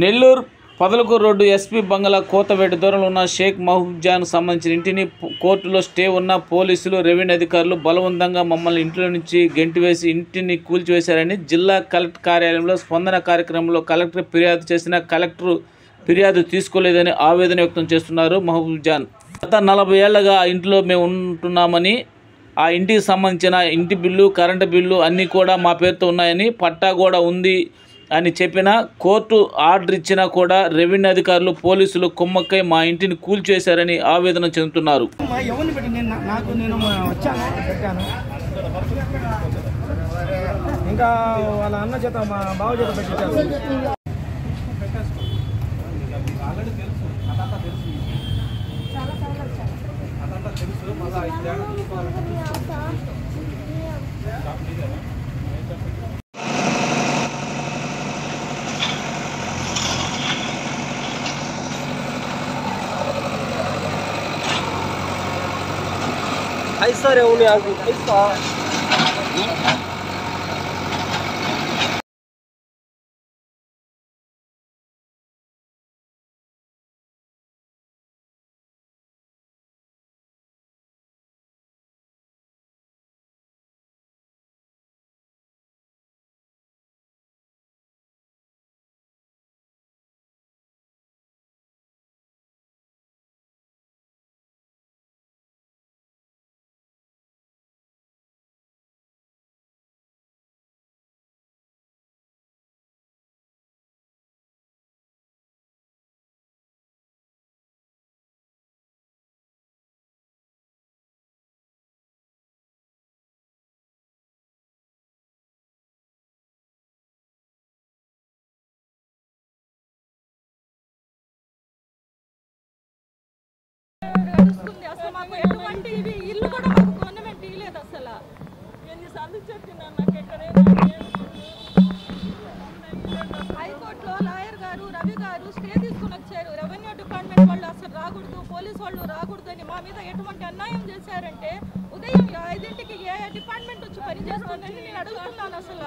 Nellore Podalakuru road SP బంగ్లా కోతవేట దూరంలో ఉన్న Sheikh Mahabub John సంబంధించిన ఇంటిని కోర్టులో స్టే ఉన్న పోలీసులు రెవెన్యూ అధికారులు బలవంతంగా మమ్మల్ని ఇంట్లో నుంచి గెంటివేసి ఇంటిని కూల్చివేశారని జిల్లా కలెక్టర్ కార్యాలయంలో స్పందన కార్యక్రమంలో కలెక్టర్ ఫిర్యాదు చేసిన కలెక్టర్ ఫిర్యాదు తీసుకోలేదని ఆవేదన వ్యక్తం చేస్తున్నారు మహబూబ్ జాన్. గత 40 ఏళ్లుగా ఆ ఇంట్లో మేము ఉంటున్నామని, ఆ ఇంటికి సంబంధించిన ఇంటి బిల్లు, కరెంటు బిల్లు అన్నీ కూడా మా పేరుతో ఉన్నాయని, పట్టా కూడా ఉంది అని చెప్పినా కోర్టు ఆర్డర్ ఇచ్చినా కూడా రెవెన్యూ అధికారులు పోలీసులు కుమ్మక్కై మా ఇంటిని కూల్చేశారని ఆవేదన చెందుతున్నారు. ఇంకా వాళ్ళ అన్న చేత మా బావ చేత పెట్టించారు. ऐसा रे उन्हें आगे ऐसा ఇల్లు కూడా మాకు గవర్నమెంట్ ఇవ్వలేదు. అసలు ఎన్నిసార్లు చెప్పినా నాకు ఎక్కడైనా హైకోర్టులో లాయర్ గారు రవి గారు స్టే తీసుకుని వచ్చారు. రెవెన్యూ డిపార్ట్మెంట్ వాళ్ళు అసలు రాకూడదు, పోలీసు వాళ్ళు రాకూడదు అని మా మీద ఎటువంటి అన్యాయం చేశారంటే ఉదయం 5ంటికి ఏ డిపార్ట్మెంట్ వచ్చి పనిచేస్తుందని నేను అడుగుతున్నాను. అసలు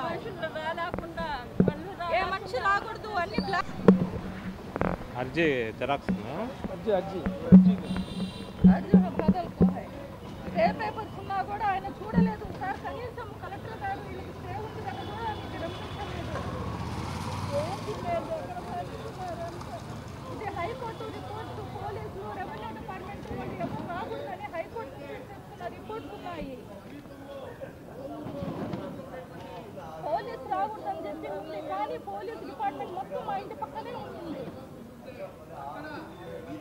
రాకుండా ఏ మనిషి రాకూడదు అన్ని అర్జీ జెరాక్స్ స్టే పేపర్స్ ఉన్నా కూడా ఆయన చూడలేదు సార్. కనీసం కలెక్టర్ గారు వీళ్ళకి స్టే ఉంది కదా కూడా మీకు ఇది హైకోర్టు రిపోర్ట్స్, పోలీసులు, రెవెన్యూ డిపార్ట్మెంట్ వాళ్ళు ఎప్పుడు రాకూడదని హైకోర్టు చేస్తున్న రిపోర్ట్స్ ఉన్నాయి. పోలీసు రాకూడదని చెప్పి ఉంది, కానీ పోలీస్ డిపార్ట్మెంట్ మొత్తం మా ఇంటి పక్కనే ఉంది.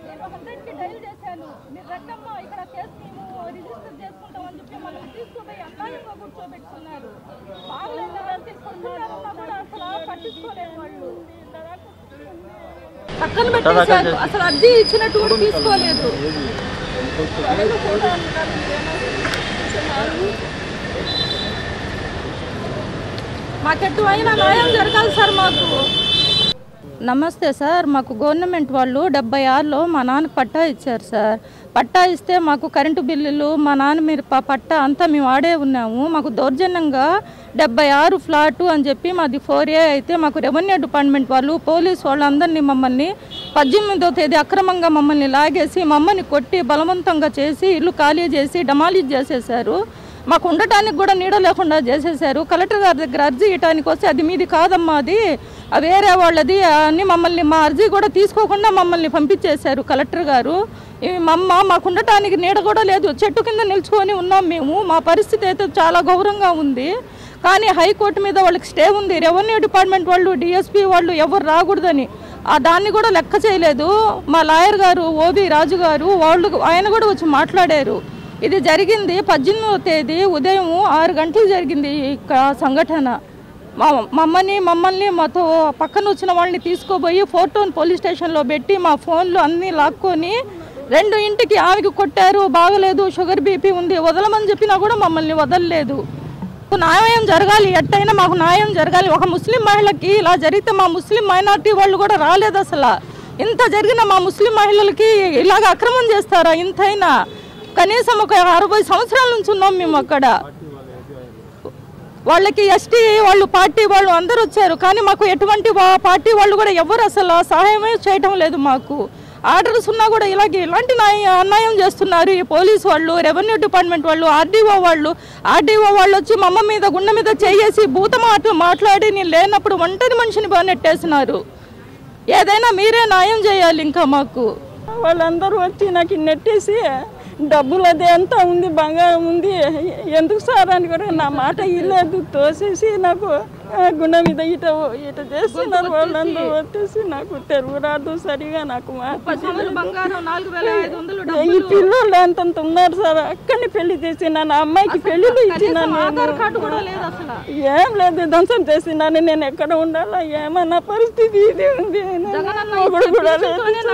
నేను 100కి డైల్ చేశాను, మీరు రండమ్మా ఇక్కడ కేసు మేము రిజిస్టర్ చేసుకుంటామని చెప్పి మనం తీసుకుపోయి అన్యాయంగా కూర్చోబెట్టుకున్నారు. బాగలేదు తీసుకుంటున్నారన్నా కూడా అసలు పట్టించుకోలేదు వాళ్ళు. పక్కన పెట్టేశారు, అసలు అర్జీ ఇచ్చినట్టు కూడా తీసుకోలేదు. మాకెట్టువైనా న్యాయం జరగాలి సార్ మాకు. నమస్తే సార్, మాకు గవర్నమెంట్ వాళ్ళు 76లో మా నాన్నకు పట్టా ఇచ్చారు సార్. పట్టా ఇస్తే మాకు కరెంటు బిల్లులు మా నాన్న మీరు పట్టా అంతా మేము ఆడే ఉన్నాము. మాకు దౌర్జన్యంగా 76 ఫ్లాటు అని చెప్పి మాది 4A అయితే మాకు రెవెన్యూ డిపార్ట్మెంట్ వాళ్ళు పోలీసు వాళ్ళందరినీ మమ్మల్ని 18వ తేదీ అక్రమంగా మమ్మల్ని లాగేసి మమ్మల్ని కొట్టి బలవంతంగా చేసి ఇల్లు ఖాళీ చేసి డమాలిజ్ చేసేసారు. మాకు ఉండటానికి కూడా నీడ లేకుండా చేసేసారు. కలెక్టర్ గారి దగ్గర అర్జీ ఇవ్వడానికి వస్తే అది మీది కాదమ్మా, అది వేరే వాళ్ళది అని మమ్మల్ని మా అర్జీ కూడా తీసుకోకుండా మమ్మల్ని పంపించేశారు కలెక్టర్ గారు. మాకు ఉండటానికి నీడ కూడా లేదు, చెట్టు కింద నిల్చుకొని ఉన్నాం మేము. మా పరిస్థితి అయితే చాలా గౌరవంగా ఉంది. కానీ హైకోర్టు మీద వాళ్ళకి స్టే ఉంది. రెవెన్యూ డిపార్ట్మెంట్ వాళ్ళు, డిఎస్పీ వాళ్ళు ఎవరు రాకూడదని దాన్ని కూడా లెక్క చేయలేదు. మా లాయర్ గారు ఓబీ రాజు గారు ఆయన కూడా వచ్చి మాట్లాడారు. ఇది జరిగింది 18వ తేదీ ఉదయం 6 గంటలు జరిగింది ఇక్కడ సంఘటన. మమ్మల్ని మాతో పక్కన వచ్చిన వాళ్ళని తీసుకోపోయి 4 టౌన్ పోలీస్ స్టేషన్లో పెట్టి మా ఫోన్లు అన్నీ లాక్కొని 2 ఇంటికి ఆమెకి కొట్టారు. బాగలేదు, షుగర్ బీపీ ఉంది, వదలమని చెప్పినా కూడా మమ్మల్ని వదలలేదు. న్యాయం జరగాలి, ఎట్టయినా మాకు న్యాయం జరగాలి. ఒక ముస్లిం మహిళకి ఇలా జరిగితే మా ముస్లిం మైనార్టీ వాళ్ళు కూడా రాలేదు. అసలు ఇంత జరిగిన మా ముస్లిం మహిళలకి ఇలాగ అక్రమం చేస్తారా? ఇంతైనా కనీసం ఒక 60 సంవత్సరాల నుంచి ఉన్నాం మేము అక్కడ. వాళ్ళకి ఎస్టీ వాళ్ళు పార్టీ వాళ్ళు అందరూ వచ్చారు, కానీ మాకు ఎటువంటి పార్టీ వాళ్ళు కూడా ఎవరు అసలు సహాయమే చేయటం లేదు. మాకు ఆర్డర్స్ ఉన్నా కూడా ఇలాంటి అన్యాయం చేస్తున్నారు ఈ పోలీసు వాళ్ళు, రెవెన్యూ డిపార్ట్మెంట్ వాళ్ళు, ఆర్డీఓ వాళ్ళు వచ్చి మా అమ్మ మీద గుండె మీద చేసి భూత మాట్లాడి నేను లేనప్పుడు ఒంటరి మనిషిని బాగా నెట్టేసినారు. ఏదైనా మీరే న్యాయం చేయాలి. ఇంకా మాకు వాళ్ళందరూ వచ్చి నాకు నెట్టేసి డబ్బులు అది ఎంత ఉంది, బంగారం ఉంది, ఎందుకు సార్ అని కూడా నా మాట ఇల్లేదు, తోసేసి నాకు గుండె మీద ఇట చేస్తున్నారు. వాళ్ళందరూ వచ్చేసి నాకు తెలుగు రాదు సరిగా, నాకు ఈ పిల్లలు అంతంత ఉన్నారు సార్. అక్కడిని పెళ్లి చేసినాను, అమ్మాయికి పెళ్లిళ్ళు ఇచ్చినాను, ఏం లేదు ధ్వంసం చేసినాను. నేను ఎక్కడ ఉండాలా ఏమన్నా పరిస్థితి ఇది ఉంది కూడా లేదు.